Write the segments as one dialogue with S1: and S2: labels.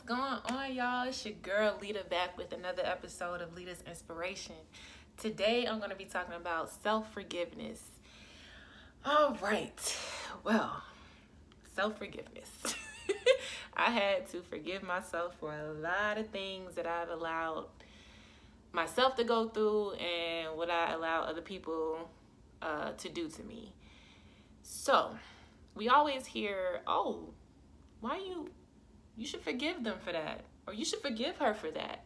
S1: going on, y'all? It's your girl Lita back with another episode of Lita's Inspiration. Today I'm going to be talking about self-forgiveness. All right. Well, self-forgiveness. I had to forgive myself for a lot of things that I've allowed myself to go through and what I allow other people to do to me. So, we always hear, "Oh, why you should forgive them for that, or you should forgive her for that."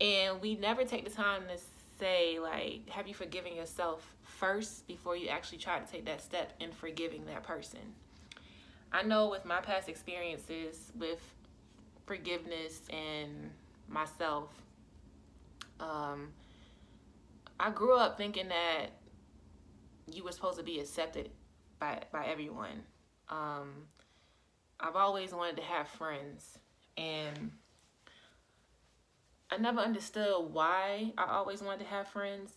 S1: And we never take the time to say, like, have you forgiven yourself first before you actually try to take that step in forgiving that person? I know with my past experiences with forgiveness and myself, um, I grew up thinking that you were supposed to be accepted by everyone. Um, I've always wanted to have friends, and I never understood why I always wanted to have friends.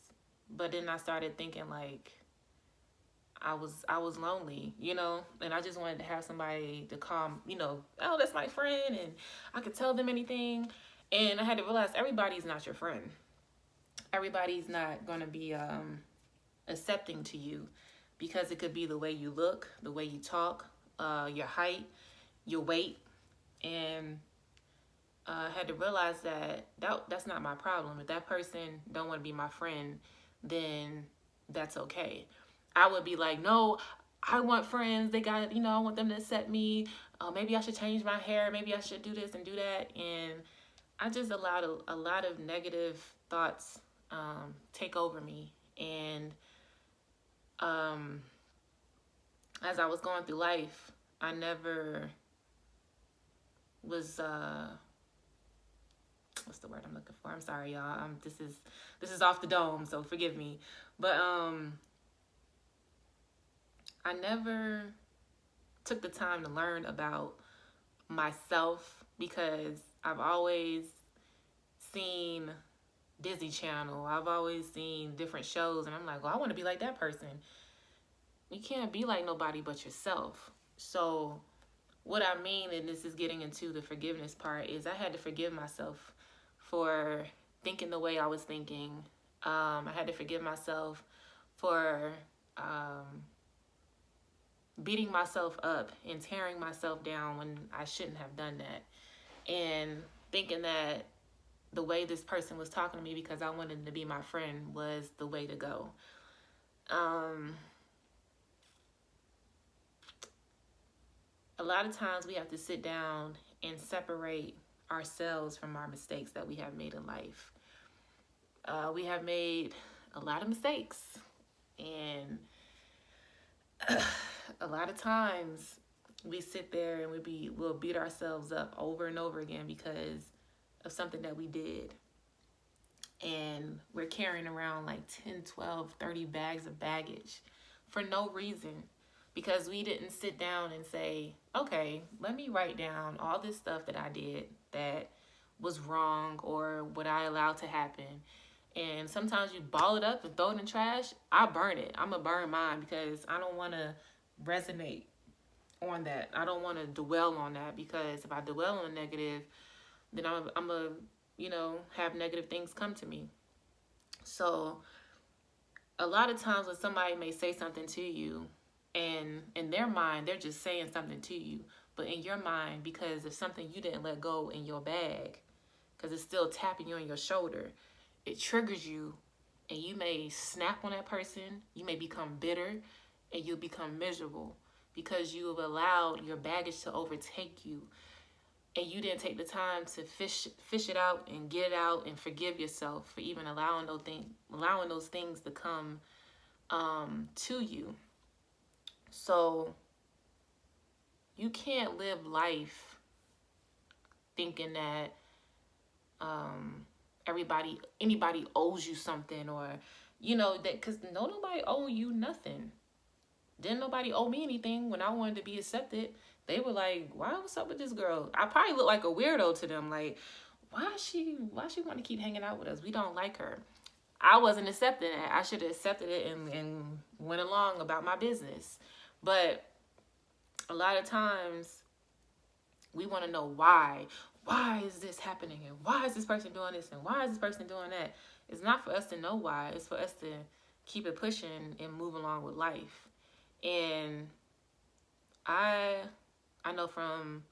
S1: But then I started thinking, like, I was lonely, and I just wanted to have somebody to call, oh, that's my friend, and I could tell them anything. And I had to realize everybody's not your friend. Everybody's not gonna be accepting to you, because it could be the way you look, the way you talk, your height, your weight, and I had to realize that's not my problem. If that person don't want to be my friend, then that's okay. I would be like, no, I want friends. They got, I want them to accept me. Maybe I should change my hair. Maybe I should do this and do that. And I just allowed a lot of negative thoughts take over me. And um, as I was going through life, I never was what's the word I'm looking for? I'm sorry, y'all. This is off the dome, so forgive me. But I never took the time to learn about myself, because I've always seen Disney Channel. I've always seen different shows, and I'm like, well, I want to be like that person. You can't be like nobody but yourself. So what I mean, and this is getting into the forgiveness part, is I had to forgive myself for thinking the way I was thinking. I had to forgive myself for beating myself up and tearing myself down when I shouldn't have done that. And thinking that the way this person was talking to me because I wanted to be my friend was the way to go. A lot of times we have to sit down and separate ourselves from our mistakes that we have made in life. We have made a lot of mistakes, and a lot of times we sit there and we'll beat ourselves up over and over again because of something that we did. And we're carrying around like 10, 12, 30 bags of baggage for no reason, because we didn't sit down and say, okay, let me write down all this stuff that I did that was wrong, or what I allowed to happen. And sometimes you ball it up and throw it in trash. I burn it. I'm going to burn mine because I don't want to resonate on that. I don't want to dwell on that, because if I dwell on the negative, then I'm going to, have negative things come to me. So a lot of times when somebody may say something to you, and in their mind, they're just saying something to you. But in your mind, because of something you didn't let go in your bag, because it's still tapping you on your shoulder, it triggers you, and you may snap on that person. You may become bitter, and you'll become miserable because you have allowed your baggage to overtake you, and you didn't take the time to fish it out and get it out and forgive yourself for even allowing those things to come to you. So you can't live life thinking that anybody owes you something, or that, because nobody owe you nothing. Didn't nobody owe me anything when I wanted to be accepted. They were like, what's up with this girl? I probably look like a weirdo to them. Like, why she want to keep hanging out with us? We don't like her. I wasn't accepting it. I should have accepted it and went along about my business. But a lot of times we want to know why. why is this happening? And why is this person doing this? And why is this person doing that? It's not for us to know why. It's for us to keep it pushing and move along with life. And I know from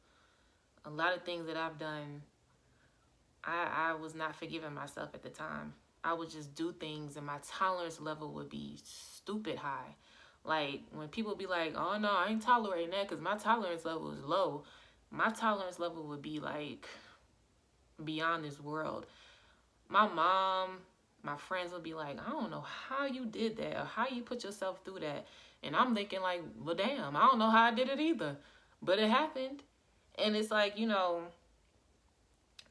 S1: a lot of things that I've done, I was not forgiving myself at the time. I would just do things and my tolerance level would be stupid high. Like when people be like, oh no, I ain't tolerating that because my tolerance level is low. My tolerance level would be like beyond this world. My mom, my friends would be like, I don't know how you did that or how you put yourself through that. And I'm thinking like, well, damn, I don't know how I did it either. But it happened. And it's like, you know,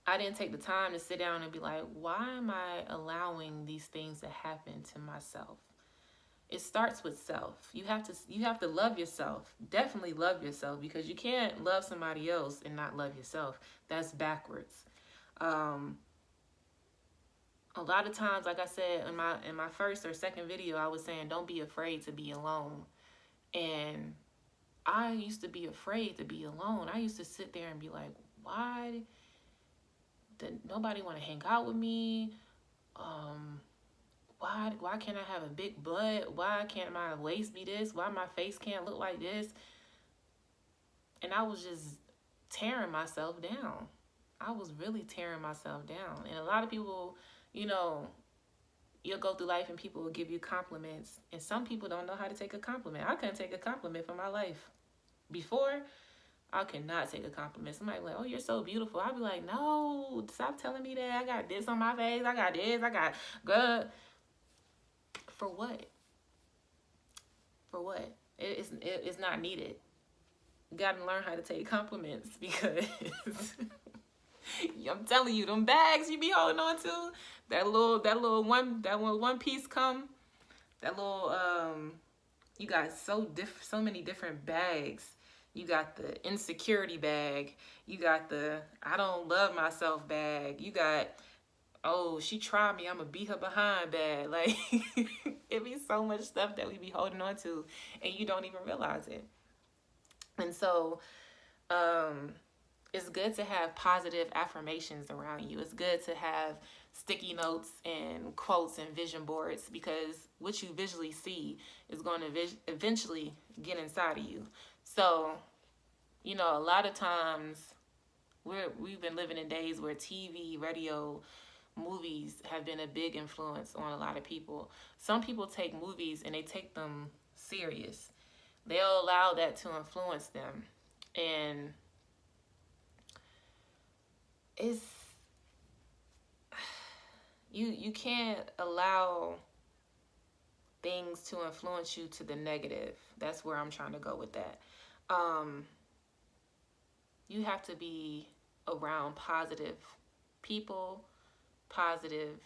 S1: I didn't take the time to sit down and be like, why am I allowing these things to happen to myself? It starts with self. You have to love yourself. Definitely love yourself, because you can't love somebody else and not love yourself. That's backwards. A lot of times, like I said in my first or second video, I was saying don't be afraid to be alone. And I used to be afraid to be alone. I used to sit there and be like, why did nobody want to hang out with me? Why can't I have a big butt? Why can't my waist be this? Why my face can't look like this? And I was just tearing myself down. I was really tearing myself down. And a lot of people, you know, you'll go through life and people will give you compliments. And some people don't know how to take a compliment. I couldn't take a compliment for my life. Before, I could not take a compliment. Somebody like, oh, you're so beautiful. I'd be like, no, stop telling me that. I got this on my face. I got this. I got good. For what? For what? It's not needed. You got to learn how to take compliments, because I'm telling you, them bags you be holding on to, that little one piece come, that little you got so many different bags. You got the insecurity bag. You got the I don't love myself bag. You got, oh, she tried me, I'm gonna beat her behind bag. Like, it be so much stuff that we be holding on to and you don't even realize it. And so it's good to have positive affirmations around you. It's good to have sticky notes and quotes and vision boards, because what you visually see is going to eventually get inside of you. So, you know, a lot of times we've been living in days where TV, radio, movies have been a big influence on a lot of people. Some people take movies and they take them serious. They'll allow that to influence them. And it's you can't allow things to influence you to the negative. That's where I'm trying to go with that. You have to be around positive people, positive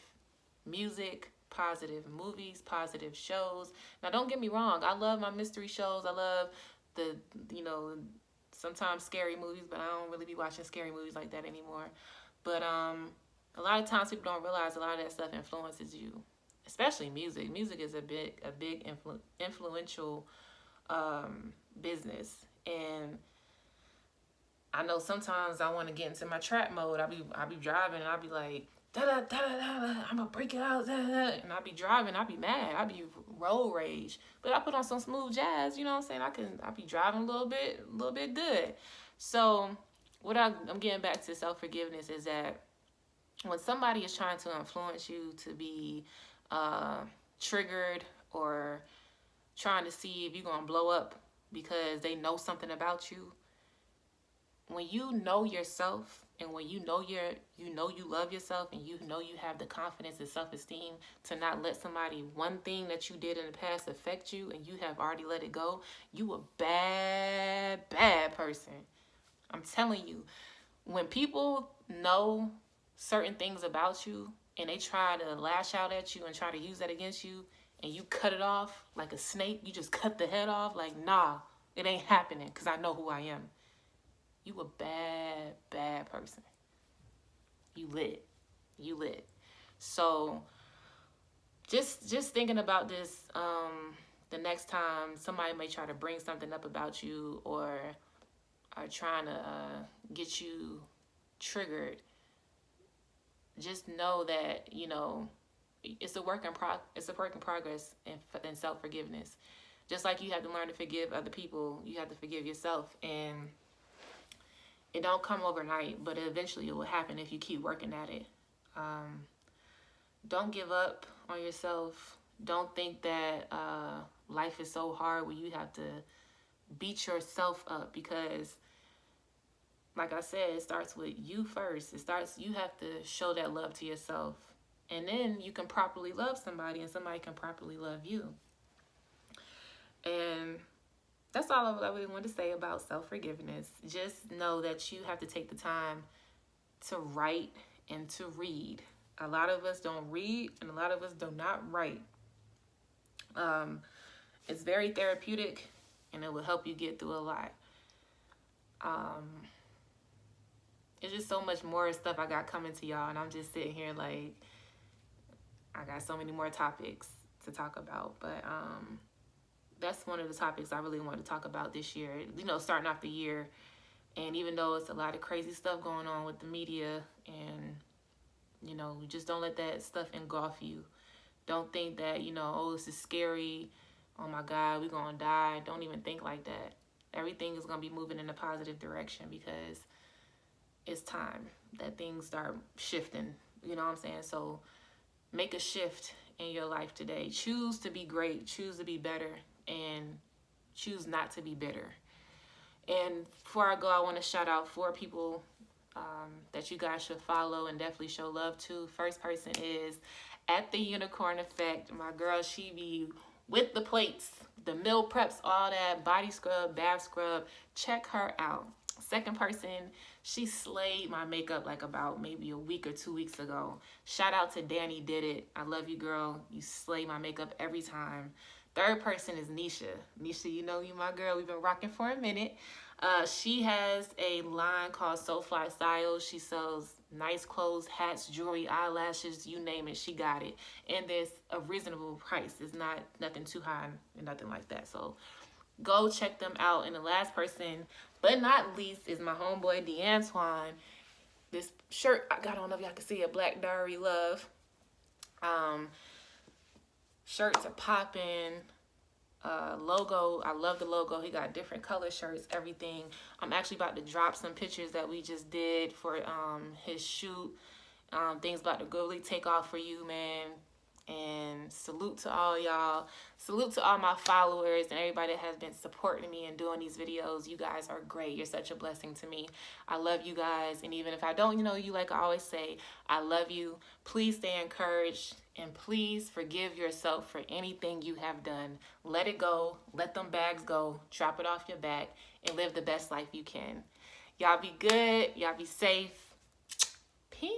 S1: music, positive movies, positive shows. Now, don't get me wrong. I love my mystery shows. I love the, you know, sometimes scary movies, but I don't really be watching scary movies like that anymore. But a lot of times people don't realize a lot of that stuff influences you, especially music. Music is a big influential business. And I know sometimes I want to get into my trap mode. I'll be driving and I'll be like, da da da da da, I'm gonna break it out, da, da. And I'll be driving, I'll be mad, I'll be road rage. But I put on some smooth jazz, you know what I'm saying? I'll be driving a little bit good. So what I'm getting back to self-forgiveness is that when somebody is trying to influence you to be triggered or trying to see if you're gonna blow up because they know something about you, when you know yourself and when you know you love yourself and you know you have the confidence and self-esteem to not let somebody, one thing that you did in the past affect you and you have already let it go, you a bad person. I'm telling you, when people know certain things about you and they try to lash out at you and try to use that against you and you cut it off like a snake, you just cut the head off, like, nah, it ain't happening because I know who I am. You a bad person. You lit. So just thinking about this, the next time somebody may try to bring something up about you or are trying to get you triggered, just know that, you know, it's a work in progress in self-forgiveness. Just like you have to learn to forgive other people, you have to forgive yourself. And it don't come overnight, but eventually it will happen if you keep working at it. Don't give up on yourself. Don't think that life is so hard where you have to beat yourself up, because like I said, it starts with you first. You have to show that love to yourself. And then you can properly love somebody, and somebody can properly love you. And that's all I really want to say about self-forgiveness. Just know that you have to take the time to write and to read. A lot of us don't read, and a lot of us do not write. It's very therapeutic, and it will help you get through a lot. It's just so much more stuff I got coming to y'all, and I'm just sitting here like, I got so many more topics to talk about. But that's one of the topics I really want to talk about this year, you know, starting off the year. And even though it's a lot of crazy stuff going on with the media, and, you know, just don't let that stuff engulf you. Don't think that, you know, oh, this is scary. Oh my God, we're going to die. Don't even think like that. Everything is going to be moving in a positive direction, because it's time that things start shifting. You know what I'm saying? So make a shift in your life today. Choose to be great. Choose to be better. And choose not to be bitter. And before I go, I want to shout out 4 people that you guys should follow and definitely show love to. First person is At The Unicorn Effect. My girl, she be with the plates, the meal preps, all that, body scrub, bath scrub. Check her out. Second person, she slayed my makeup like about maybe a week or 2 weeks ago. Shout out to Danny Did It. I love you, girl. You slay my makeup every time. Third person is Nisha. Nisha, you know you my girl. We've been rocking for a minute. She has a line called So Fly Styles. She sells nice clothes, hats, jewelry, eyelashes, you name it, she got it. And there's a reasonable price. It's not nothing too high and nothing like that. So go check them out. And the last person, but not least, is my homeboy D'Antoine. This shirt I got on, I don't know if y'all can see it, Black Diary Love. Shirts are popping. Logo, I love the logo. He got different color shirts, everything. I'm actually about to drop some pictures that we just did for his shoot. Things about to really take off for you, man. And salute to all y'all. Salute to all my followers and everybody that has been supporting me and doing these videos. You guys are great. You're such a blessing to me. I love you guys. And even if I don't know you, like I always say, I love you. Please stay encouraged. And please forgive yourself for anything you have done. Let it go. Let them bags go. Drop it off your back. And live the best life you can. Y'all be good. Y'all be safe. Peace.